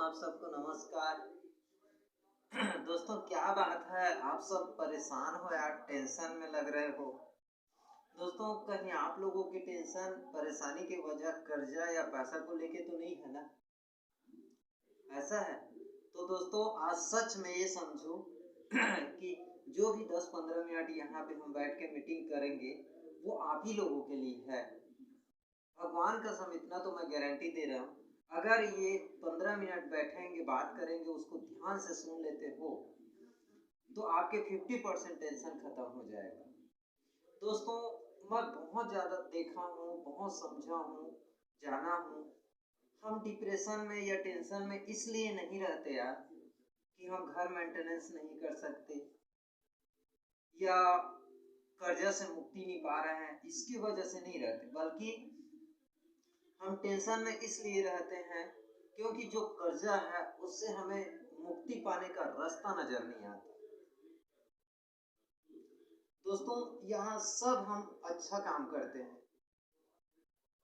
आप सबको नमस्कार। दोस्तों क्या बात है, आप सब परेशान हो यार, टेंशन में लग रहे हो। दोस्तों कहीं आप लोगों की टेंशन परेशानी की वजह कर्जा या पैसा को लेके तो नहीं है ना? ऐसा है तो दोस्तों आज सच में ये समझो कि जो भी 10-15 मिनट यहाँ पे हम बैठ के मीटिंग करेंगे वो आप ही लोगों के लिए है। भगवान कसम इतना तो मैं गारंटी दे रहा हूँ, अगर ये 15 मिनट बैठेंगे बात करेंगे उसको ध्यान से सुन लेते हो तो आपके 50% टेंशन खत्म हो जाएगा। दोस्तों मैं बहुत ज़्यादा देखा हूँ, बहुत समझा हूँ, जाना हूँ। हम डिप्रेशन में या टेंशन में इसलिए नहीं रहते यार कि हम घर मेंटेनेंस नहीं कर सकते या कर्जा से मुक्ति नहीं पा रहे हैं, इसकी वजह से नहीं रहते, बल्कि हम टेंशन में इसलिए रहते हैं क्योंकि जो कर्जा है उससे हमें मुक्ति पाने का रास्ता नजर नहीं आता। दोस्तों यहाँ सब हम अच्छा काम करते हैं,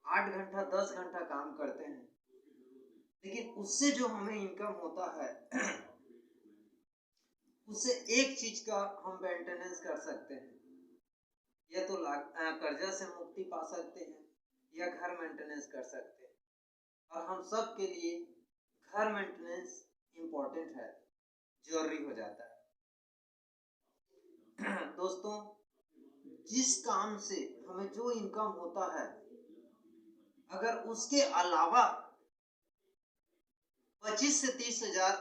8 घंटा 10 घंटा काम करते हैं, लेकिन उससे जो हमें इनकम होता है उससे एक चीज का हम मेंटेनेंस कर सकते हैं, या तो कर्जा से मुक्ति पा सकते हैं या घर मेंटेनेंस कर सकते हैं। और हम सब के लिए घर मेंटेनेंस इम्पोर्टेंट है, जरूरी हो जाता है। दोस्तों जिस काम से हमें जो इनकम होता है, अगर उसके अलावा 25 से 30 हजार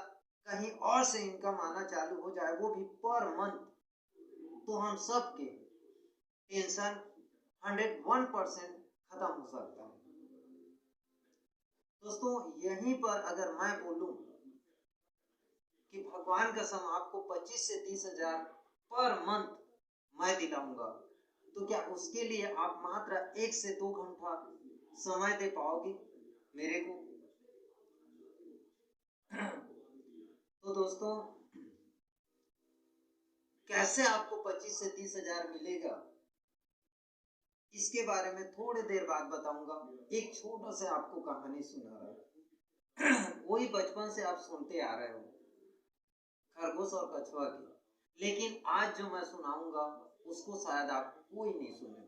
कहीं और से इनकम आना चालू हो जाए, वो भी पर मंथ, तो हम सब के टेंशन 101% खत्म हो सकता है। दोस्तों यहीं पर अगर मैं बोलूं कि भगवान कसम आपको 25 से 30 हजार पर मंथ मैं दिलाऊंगा, तो क्या उसके लिए आप मात्र 1 से 2 घंटा समय दे पाओगे मेरे को? तो दोस्तों कैसे आपको 25 से 30 हजार मिलेगा, इसके बारे में थोड़ी देर बाद बताऊंगा। एक छोटा सा आपको कहानी सुना रहा हूं। वही बचपन से आप सुनते आ रहे हो, खरगोश और कछुआ की, लेकिन आज जो मैं सुनाऊंगा उसको शायद आप कोई नहीं सुने।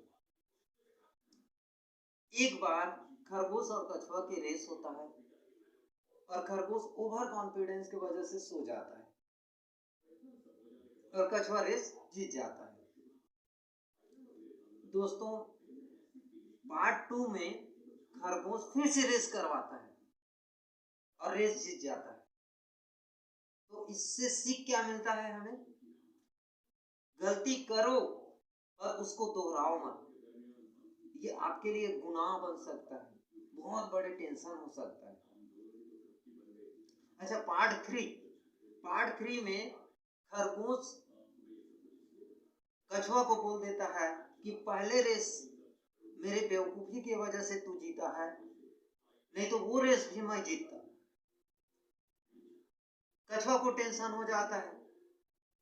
एक बार खरगोश और कछुआ की रेस होता है और खरगोश ओवर कॉन्फिडेंस की वजह से सो जाता है और कछुआ रेस जीत जाता है। दोस्तों पार्ट 2 में खरगोश फिर से रेस करवाता है और रेस जीत जाता है। तो इससे सीख क्या मिलता है हमें? गलती करो और उसको दोहराओ मत, ये आपके लिए गुनाह बन सकता है, बहुत बड़े टेंशन हो सकता है। अच्छा पार्ट 3 में खरगोश कछुआ को बोल देता है कि पहले रेस मेरे बेवकूफी की वजह से तू जीता है, नहीं तो वो रेस भी मैं जीतता। कछुआ को टेंशन हो जाता है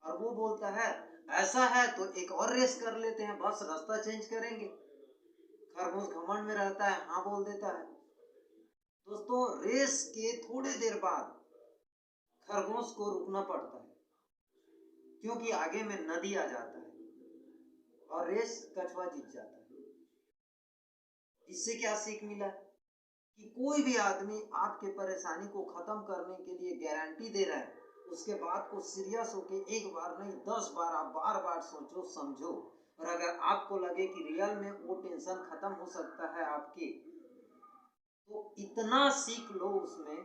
और वो बोलता है ऐसा है तो एक और रेस कर लेते हैं, बस रास्ता चेंज करेंगे। खरगोश घमंड में रहता है, हाँ बोल देता है। दोस्तों रेस के थोड़ी देर बाद खरगोश को रुकना पड़ता है क्योंकि आगे में नदी आ जाता है और रेस कछुआ जीत जाता है। इससे क्या सीख मिला कि कोई भी आदमी आपके परेशानी को खत्म करने के लिए गारंटी दे रहा है, उसके बाद को सीरियस होके एक बार नहीं 10 बार आप बार बार सोचो समझो, और अगर आपको लगे कि रियल में वो टेंशन खत्म हो सकता है आपके, तो इतना सीख लो उसमें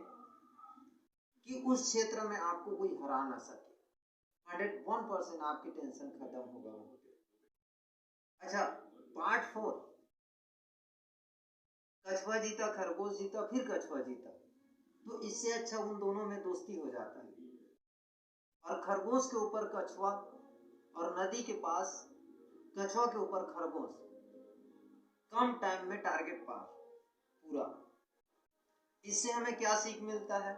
कि उस क्षेत्र में आपको कोई हरा ना सके। 101% आपकी टेंशन खत्म होगा। अच्छा पार्ट 4, कछुआ जीता, खरगोश जीता, फिर कछुआ जीता, तो इससे अच्छा उन दोनों में दोस्ती हो जाता है और खरगोश के ऊपर कछुआ और नदी के पास कछुआ के ऊपर खरगोश, कम टाइम में टारगेट पार पूरा। इससे हमें क्या सीख मिलता है?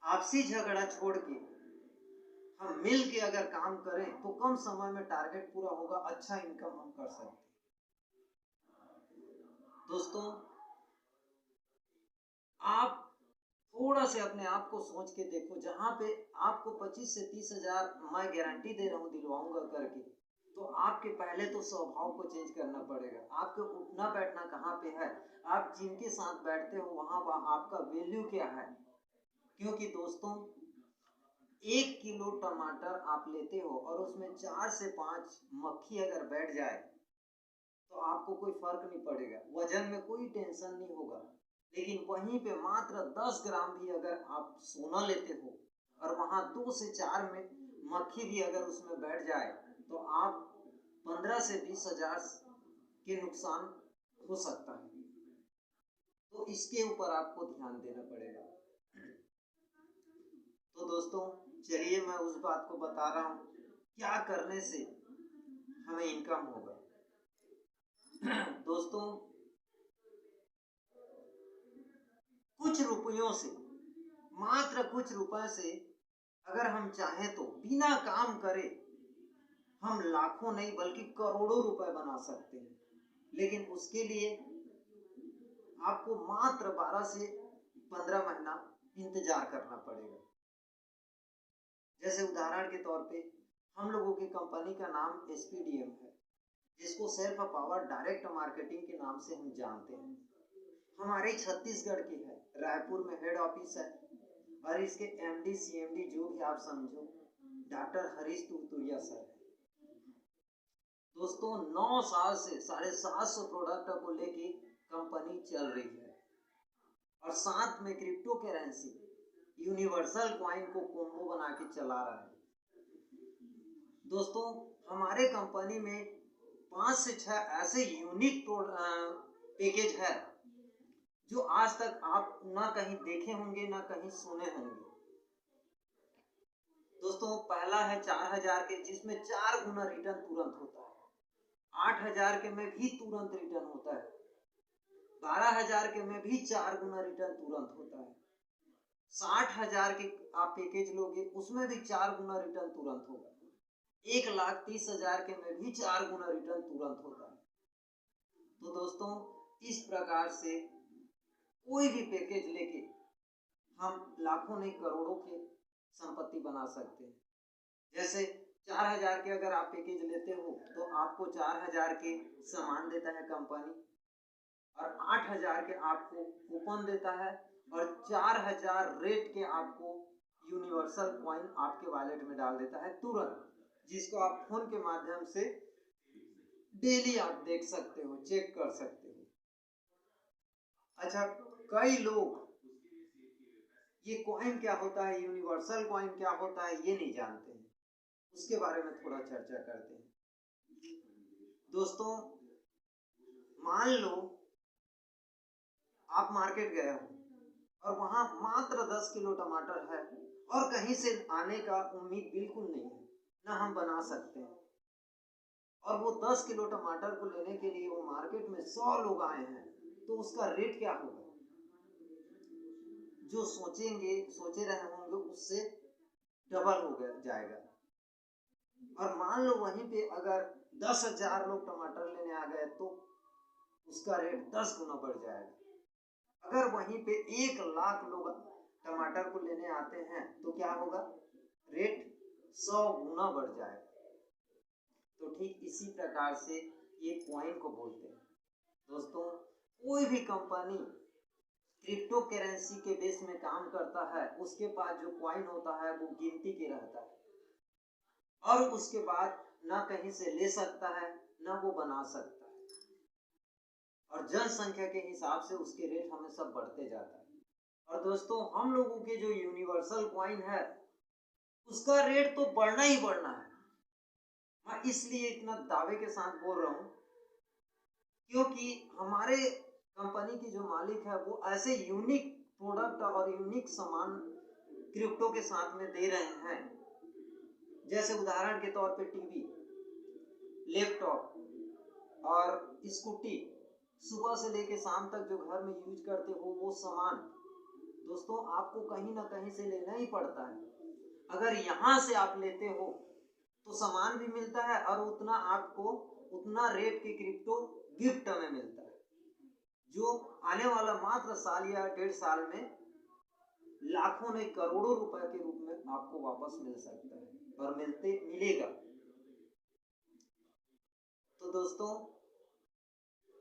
आपसी झगड़ा छोड़ के हम मिल के अगर काम करें तो कम समय में टारगेट पूरा होगा, अच्छा इनकम हम कर सकते हैं। दोस्तों आप थोड़ा से अपने आप को सोच के देखो, जहाँ पे आपको 25 से 30 हजार मैं गारंटी दे रहा हूँ दिलवाऊंगा करके, तो आपके पहले तो स्वभाव को चेंज करना पड़ेगा। आपके उठना बैठना कहाँ पे है, आप जिनके साथ बैठते हो वहाँ आपका वैल्यू क्या है। क्योंकि दोस्तों 1 किलो टमाटर आप लेते हो और उसमें 4 से 5 मक्खी अगर बैठ जाए तो आपको कोई फर्क नहीं पड़ेगा, वजन में कोई टेंशन नहीं होगा। लेकिन वहीं पे मात्र 10 ग्राम भी अगर आप सोना लेते हो और वहां 2 से 4 में मक्खी भी अगर उसमें बैठ जाए तो आप 15 से 20 हजार के नुकसान हो सकता है। तो इसके ऊपर आपको ध्यान देना पड़ेगा। तो दोस्तों चलिए मैं उस बात को बता रहा हूँ क्या करने से हमें इनकम होगा। दोस्तों कुछ रुपयों से, मात्र कुछ रुपए से अगर हम चाहें तो बिना काम करे हम लाखों नहीं बल्कि करोड़ों रुपए बना सकते हैं। लेकिन उसके लिए आपको मात्र 12 से 15 महीना इंतजार करना पड़ेगा। जैसे उदाहरण के तौर पे हम लोगों की कंपनी का नाम SPDM है, जिसको सेल्फ पावर डायरेक्ट मार्केटिंग के नाम से हम जानते हैं। हमारे छत्तीसगढ़ की है, रायपुर में हेड ऑफिस है और इसके MD CMD जो भी आप समझो डॉक्टर हरीश तुरतुरिया सर है। दोस्तों 9 साल से 750 प्रोडक्ट को लेके कंपनी चल रही है और साथ में क्रिप्टो करेंसी यूनिवर्सल कॉइन को कोम्बो बना के चला रहा है। दोस्तों हमारे कंपनी में 5 से 6 ऐसे यूनिक पैकेज है जो आज तक आप ना कहीं देखे होंगे ना कहीं सुने होंगे। दोस्तों पहला है 4000 के, जिसमें 4 गुना रिटर्न तुरंत होता है। 8000 के में भी तुरंत रिटर्न होता है। 12000 के में भी 4 गुना रिटर्न तुरंत होता है। 60000 के आप पैकेज लोगे उसमें भी 4 गुना रिटर्न तुरंत होगा। 1,30,000 के में भी 4 गुना रिटर्न तुरंत होता है। तो दोस्तों इस प्रकार से कोई भी पैकेज लेके हम लाखों नहीं करोड़ों की संपत्ति बना सकते हैं। जैसे 4000 के अगर आप पैकेज लेते हो तो आपको 4000 के सामान देता है कंपनी और 8000 के आपको कूपन देता है और 4000 रेट के आपको यूनिवर्सल कॉइन आपके वॉलेट में डाल देता है तुरंत, जिसको आप फोन के माध्यम से डेली आप देख सकते हो, चेक कर सकते हो। अच्छा, कई लोग ये कॉइन क्या होता है, यूनिवर्सल कॉइन क्या होता है ये नहीं जानते हैं। उसके बारे में थोड़ा चर्चा करते हैं। दोस्तों मान लो आप मार्केट गए हो और वहां मात्र 10 किलो टमाटर है और कहीं से आने का उम्मीद बिल्कुल नहीं है, ना हम बना सकते हैं। और वो 10 किलो टमाटर को लेने के लिए वो मार्केट में 100 लोग आए हैं, तो उसका रेट क्या होगा? जो सोचे रहे होंगे उससे डबल हो जाएगा। और मान लो वहीं पे अगर 10,000 लोग टमाटर लेने आ गए तो उसका रेट 10 गुना बढ़ जाएगा। अगर वहीं पे 1 लाख लोग टमाटर को लेने आते हैं तो क्या होगा? रेट 100 गुना बढ़ जाएगा। तो ठीक इसी प्रकार से ये कॉइन को बोलते हैं। दोस्तों कोई भी कंपनी क्रिप्टो करेंसी के बेस में काम करता है, उसके पास जो कॉइन होता है वो गिनती के रहता है और उसके बाद ना कहीं से ले सकता है ना वो बना सकता है और जनसंख्या के हिसाब से उसके रेट हमेशा बढ़ते जाता है। और दोस्तों हम लोगों के जो यूनिवर्सल कॉइन है उसका रेट तो बढ़ना ही बढ़ना है। मैं इसलिए इतना दावे के साथ बोल रहा हूँ क्योंकि हमारे कंपनी की जो मालिक है वो ऐसे यूनिक प्रोडक्ट और यूनिक सामान क्रिप्टो के साथ में दे रहे हैं। जैसे उदाहरण के तौर पे टीवी, लैपटॉप और स्कूटी, सुबह से लेके शाम तक जो घर में यूज करते हो वो सामान दोस्तों आपको कहीं ना कहीं से लेना ही पड़ता है। अगर यहाँ से आप लेते हो तो सामान भी मिलता है और उतना रेट के क्रिप्टो गिफ्ट में मिलता है, जो आने वाला मात्र साल या 1.5 साल में लाखों नहीं करोड़ों रुपए के रूप में आपको वापस मिल सकता है और मिलेगा। तो दोस्तों,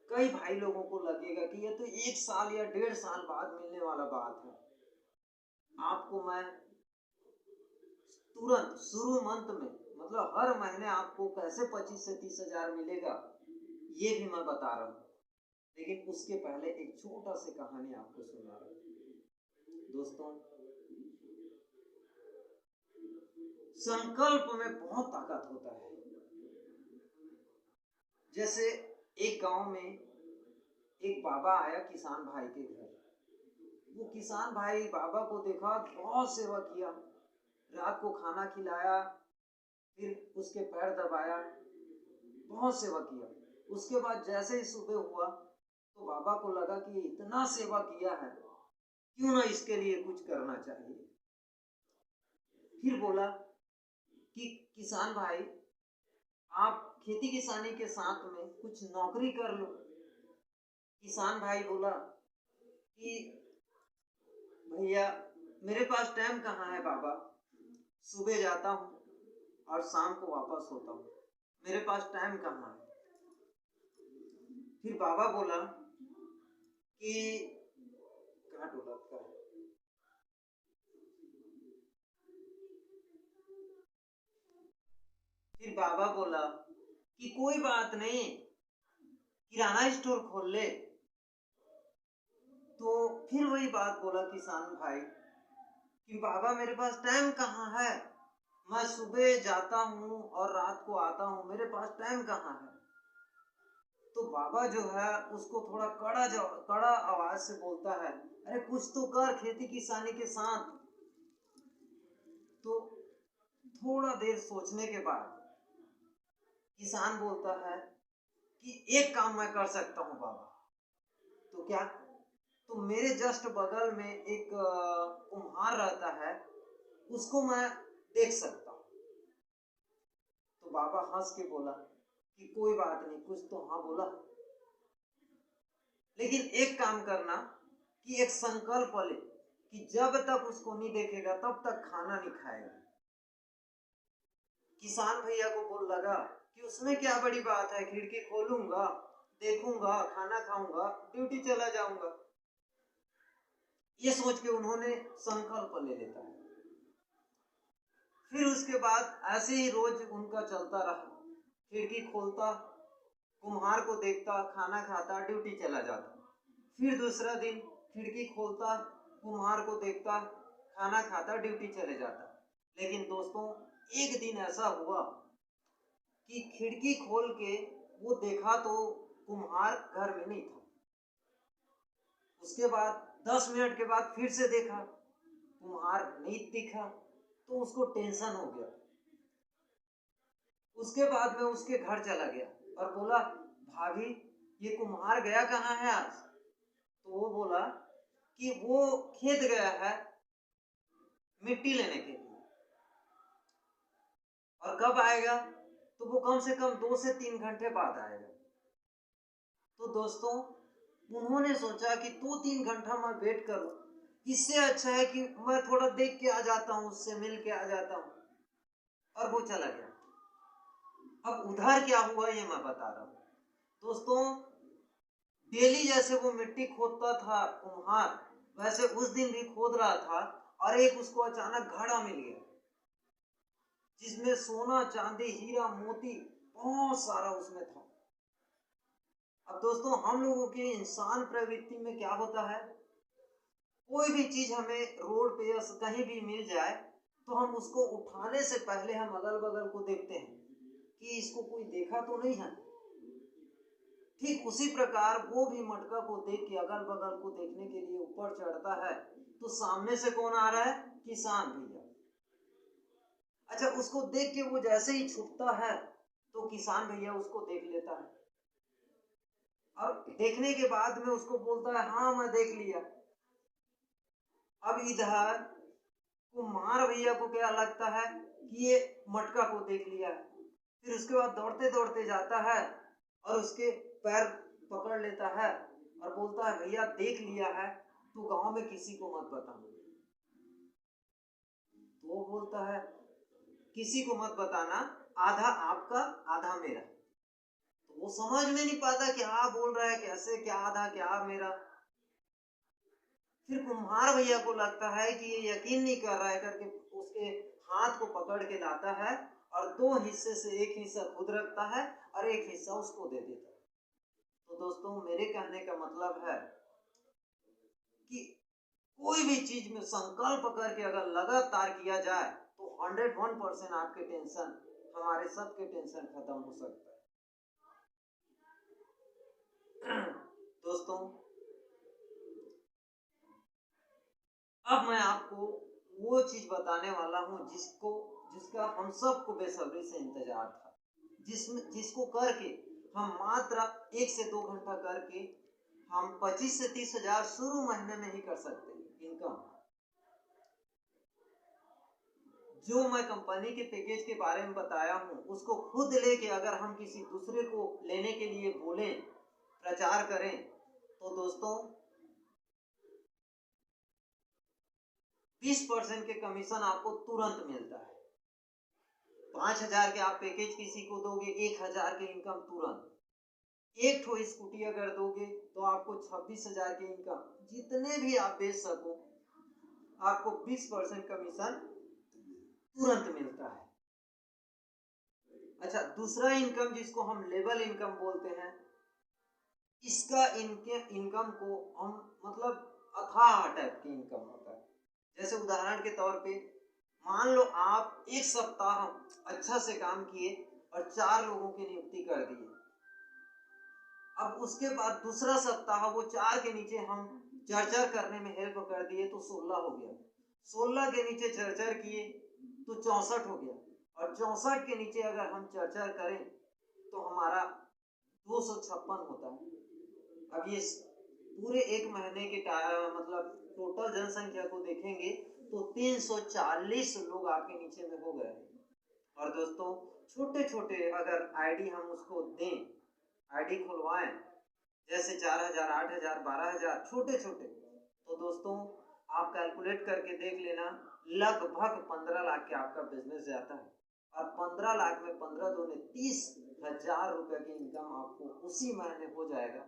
कई भाई लोगों को लगेगा कि ये तो 1 साल या 1.5 साल बाद मिलने वाला बात है। आपको मैं तुरंत शुरू मंथ में, मतलब हर महीने आपको कैसे 25 से 30 हजार मिलेगा, ये भी मैं बता रहा हूँ। लेकिन उसके पहले एक छोटा सी कहानी आपको सुना रहा हूँ। दोस्तों, संकल्प में बहुत ताकत होता है। जैसे एक गांव में एक बाबा आया किसान भाई के घर। वो किसान भाई बाबा को देखा, बहुत सेवा किया, रात को खाना खिलाया, फिर उसके पैर दबाया, बहुत सेवा किया। उसके बाद जैसे ही सुबह हुआ तो बाबा को लगा कि इतना सेवा किया है, क्यों ना इसके लिए कुछ करना चाहिए। फिर बोला कि किसान भाई, आप खेती किसानी के साथ में कुछ नौकरी कर लो। किसान भाई बोला कि भैया, मेरे पास टाइम कहाँ है बाबा, सुबह जाता हूँ और शाम को वापस होता हूँ, मेरे पास टाइम कहाँ है। फिर बाबा बोला कि कहाँ ढोलक का है? फिर बाबा बोला कि कोई बात नहीं, किराना स्टोर खोल ले। तो फिर वही बात बोला किसान भाई कि बाबा, मेरे पास टाइम कहाँ है, मैं सुबह जाता हूँ और रात को आता हूँ, मेरे पास टाइम कहाँ है। तो बाबा जो है उसको थोड़ा कड़ा आवाज से बोलता है, अरे कुछ तो कर खेती किसानी के साथ। तो थोड़ा देर सोचने के बाद किसान बोलता है कि एक काम मैं कर सकता हूँ बाबा। तो क्या? तो मेरे जस्ट बगल में एक कुम्हार रहता है, उसको मैं देख सकता हूँ। तो बाबा हंस के बोला कि कोई बात नहीं, कुछ तो हाँ बोला, लेकिन एक काम करना कि एक संकल्प ले कि जब तक उसको नहीं देखेगा तब तक खाना नहीं खाएगा। किसान भैया को बोल लगा कि उसमें क्या बड़ी बात है, खिड़की खोलूंगा, देखूंगा, खाना खाऊंगा, ड्यूटी चला जाऊंगा। ये सोच के उन्होंने संकल्प ले लेता है। फिर उसके बाद ऐसे ही रोज उनका चलता रहा, खिड़की खोलता, कुम्हार को देखता, खाना खाता, ड्यूटी चला जाता। फिर दूसरा दिन खिड़की खोलता, कुम्हार को देखता, खाना खाता, ड्यूटी चले जाता। लेकिन दोस्तों, एक दिन ऐसा हुआ कि खिड़की खोल के वो देखा तो कुम्हार घर में नहीं था। उसके बाद 10 मिनट के बाद फिर से देखा, कुम्हार नहीं दिखा, तो उसको टेंशन हो गया। उसके बाद में उसके घर चला गया और बोला, भाभी ये कुम्हार गया कहाँ है आज? तो वो बोला कि वो खेत गया है मिट्टी लेने के लिए, और कब आएगा? तो वो कम से कम 2 से 3 घंटे बाद आएगा। तो दोस्तों, उन्होंने सोचा कि 2-3 घंटा मैं वेट करूं, इससे अच्छा है कि मैं थोड़ा देख के आ जाता हूं, उससे मिल के आ जाता हूं। और वो चला गया। अब उधर क्या हुआ ये मैं बता रहा हूं। दोस्तों, डेली जैसे वो मिट्टी खोदता था कुम्हार, वैसे उस दिन भी खोद रहा था और एक उसको अचानक घड़ा मिल गया जिसमें सोना, चांदी, हीरा, मोती बहुत सारा उसमें था। अब दोस्तों, हम लोगों के इंसान प्रवृत्ति में क्या होता है, कोई भी चीज हमें रोड पे या कहीं भी मिल जाए तो हम उसको उठाने से पहले हम अगल बगल को देखते हैं कि इसको कोई देखा तो नहीं है। ठीक उसी प्रकार वो भी मटका को देख के अगल बगल को देखने के लिए ऊपर चढ़ता है। तो सामने से कौन आ रहा है? किसान भैया। अच्छा, उसको देख के वो जैसे ही छुपता है तो किसान भैया उसको देख लेता है और देखने के बाद में उसको बोलता है, हाँ मैं देख लिया। अब इधर कुम्हार भैया को क्या लगता है कि ये मटका को देख लिया है। फिर उसके बाद दौड़ते दौड़ते जाता है और उसके पैर पकड़ लेता है और बोलता है, भैया देख लिया है तो गांव में किसी को मत बताना। तो वो बोलता है किसी को मत बताना, आधा आपका आधा मेरा। तो वो समझ में नहीं पाता क्या बोल रहा है, कैसे, क्या आधा क्या मेरा। फिर कुम्हार भैया को लगता है कि ये यकीन नहीं कर रहा है करके उसके हाथ को पकड़ के लाता है और दो हिस्से से एक हिस्सा खुद रखता है और एक हिस्सा उसको दे देता है। तो दोस्तों मेरे कहने का मतलब है कि कोई भी चीज में संकल्प करके अगर लगातार किया जाए तो 101% आपके टेंशन, हमारे सबके टेंशन खत्म हो सकता है। दोस्तों अब मैं आपको वो चीज बताने वाला हूं जिसका हम सबको बेसब्री से इंतजार था, जिसको करके हम मात्र 1 से 2 घंटा करके हम 25 से 30 हजार शुरू महीने में ही कर सकते हैं इनकम। जो मैं कंपनी के पैकेज के बारे में बताया हूं उसको खुद लेके अगर हम किसी दूसरे को लेने के लिए बोलें, प्रचार करें, तो दोस्तों 20% के कमीशन आपको तुरंत मिलता है। 5,000 के आप पैकेज किसी को दोगे, 1,000 के इनकम तुरंत। एक ठो स्कूटी अगर दोगे तो आपको 26,000 की इनकम, जितने भी आप बेच सको आपको 20% कमीशन तुरंत मिलता है। अच्छा, दूसरा इनकम जिसको हम लेवल इनकम बोलते हैं, इसका इनकम को हम मतलब अथाह टाइप की इनकम होता है। जैसे उदाहरण के तौर पे मान लो आप 1 सप्ताह अच्छा से काम किए और 4 लोगों की नियुक्ति कर दिए। अब उसके बाद दूसरा सप्ताह वो 4 के नीचे हम चर्चा करने में हेल्प कर दिए तो 16 हो गया। 16 के नीचे चर्चा किए तो 64 हो गया और 64 के नीचे अगर हम चर्चा करें तो हमारा 256 होता है। अब ये पूरे 1 महीने के मतलब टोटल जनसंख्या को देखेंगे तो 340 लोग आपके नीचे में हो गए। और दोस्तों छोटे छोटे अगर आईडी हम उसको दें, आईडी खुलवाएं, जैसे 4,000, 8,000, 12,000 छोटे छोटे, तो दोस्तों आप कैलकुलेट करके देख लेना, लगभग 15 लाख के आपका बिजनेस जाता है। और 15 लाख में 15 दूने 30,000 रुपए की इनकम आपको उसी महीने हो जाएगा।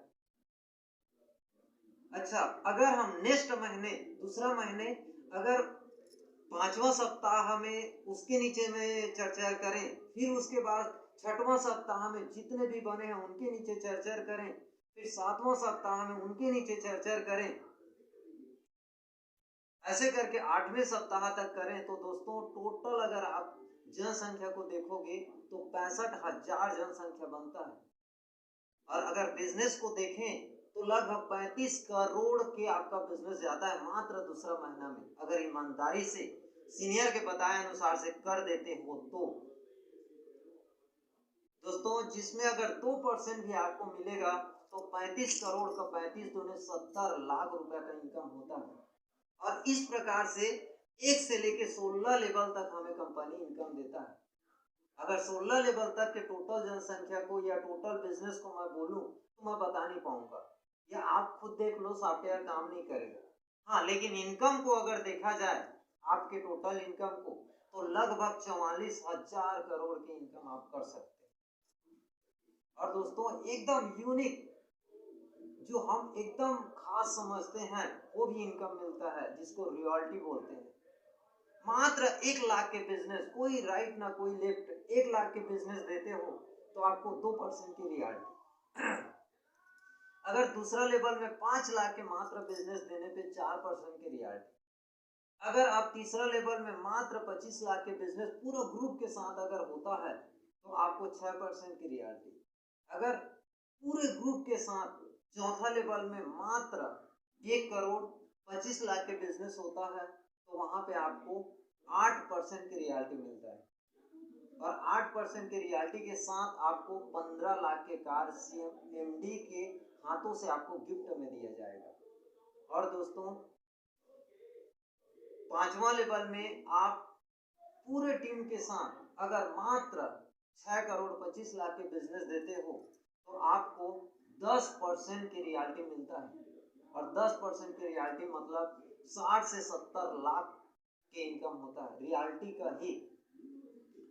अच्छा, अगर हम नेक्स्ट महीने, दूसरा महीने अगर 5वां सप्ताह में उसके नीचे में चर्चा करें, फिर उसके बाद 6वां सप्ताह में जितने भी बने हैं उनके नीचे चर्चा करें, फिर 7वां सप्ताह में उनके नीचे चर्चा करें, ऐसे करके 8वें सप्ताह तक करें तो दोस्तों टोटल अगर आप जनसंख्या को देखोगे तो 65,000 जनसंख्या बनता है। और अगर बिजनेस को देखें तो लगभग 35 करोड़ के आपका बिजनेस जाता है मात्र दूसरा महीना में, अगर ईमानदारी से सीनियर के बताए अनुसार से कर देते हो तो। दोस्तों जिसमें अगर 2% भी आपको मिलेगा तो 35 करोड़ का 35 दूने 70 लाख रुपए का इनकम होता है। और इस प्रकार से 1 से लेके 16 लेवल तक हमें कंपनी इनकम देता है। अगर 16 लेवल तक के टोटल जनसंख्या को या टोटल बिजनेस को मैं बोलूं तो मैं बता नहीं पाऊंगा, या आप खुद देख लो, सॉफ्टवेयर काम नहीं करेगा। हाँ, लेकिन इनकम को अगर देखा जाए आपके टोटल इनकम को तो लगभग 44,000 करोड़ की इनकम आप कर सकते हैं। और दोस्तों एकदम यूनिक, जो हम एकदम खास समझते हैं, वो भी इनकम मिलता है जिसको रॉयल्टी बोलते हैं। मात्र 1 लाख के बिजनेस, कोई राइट ना कोई लेफ्ट, 1 लाख के बिजनेस देते हो तो आपको 2% की रॉयल्टी। अगर दूसरा लेवल में 5 लाख के मात्र बिजनेस देने पे 4% की रॉयल्टी। अगर आप तीसरा लेवल में मात्र 25 लाख के बिजनेस पूरा ग्रुप के साथ अगर होता है तो आपको 6% की रॉयल्टी। अगर पूरे ग्रुप के साथ चौथा लेवल में मात्र 1 करोड़ 25 लाख के बिजनेस होता है तो वहां पे आपको 8% की रॉयल्टी मिलता है। और 8% की रॉयल्टी के साथ आपको 15 लाख के कार सीएम एमडी के हाथों से आपको गिफ्ट में दिया जाएगा। और दोस्तों 5वां लेवल में आप पूरे टीम के साथ अगर मात्र 6 करोड़ 25 लाख के बिजनेस देते हो तो आपको 10% की रॉयल्टी मिलता है। और 10% की रॉयल्टी मतलब 60 से 70 लाख के इनकम होता है, रियल्टी का ही।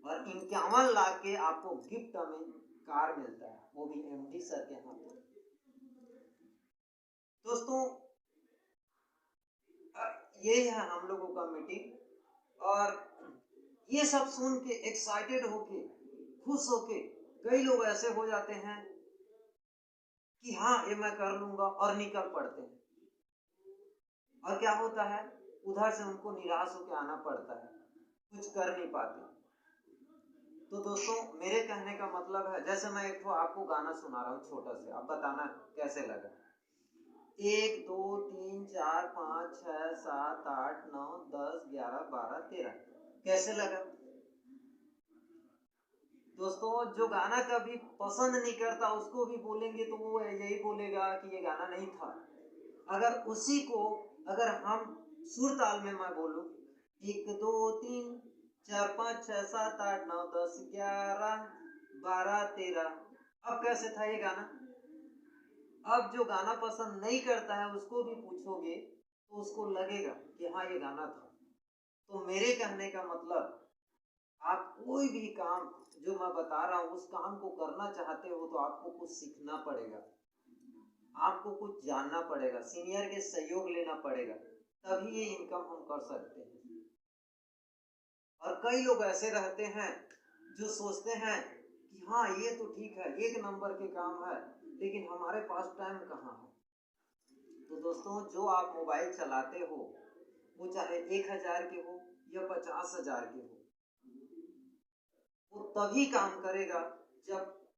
और 51 लाख के आपको गिफ्ट में कार मिलता है, वो भी एमडी सर के हाथ में। दोस्तों ये है हम लोगों का मीटिंग, और ये सब सुन के एक्साइटेड होके, खुश होके कई लोग ऐसे हो जाते हैं कि हाँ ये मैं कर लूंगा, और निकल पड़ते हैं। और क्या होता है, उधर से उनको निराश होकर आना पड़ता है, कुछ कर नहीं पाते। तो दोस्तों मेरे कहने का मतलब है, जैसे मैं एक तो आपको गाना सुना रहा हूँ छोटा से, आप बताना कैसे लगा। 1 2 3 4 5 6 7 8 9 10 11 12 13, कैसे लगा? दोस्तों जो गाना कभी पसंद नहीं करता उसको भी बोलेंगे तो वो यही बोलेगा कि ये गाना नहीं था। अगर उसी को अगर हम सुर ताल में मैं बोलूं 1 2 3 4 5 6 7 8 9 10 11 12 13, अब कैसे था ये गाना? अब जो गाना पसंद नहीं करता है उसको भी पूछोगे तो उसको लगेगा कि हाँ ये गाना था। तो मेरे कहने का मतलब, आप कोई भी काम जो मैं बता रहा हूँ उस काम को करना चाहते हो तो आपको कुछ सीखना पड़ेगा, आपको कुछ जानना पड़ेगा, सीनियर के सहयोग लेना पड़ेगा, तभी ये इनकम हम कर सकते हैं। और कई लोग ऐसे रहते हैं जो सोचते हैं कि हाँ ये तो ठीक है, 1 नंबर के काम है, लेकिन हमारे पास टाइम कहाँ है। तो दोस्तों जो आप मोबाइल चलाते हो वो चाहे 1000 के हो या 50,000 के हो, वो तभी काम करेगा जब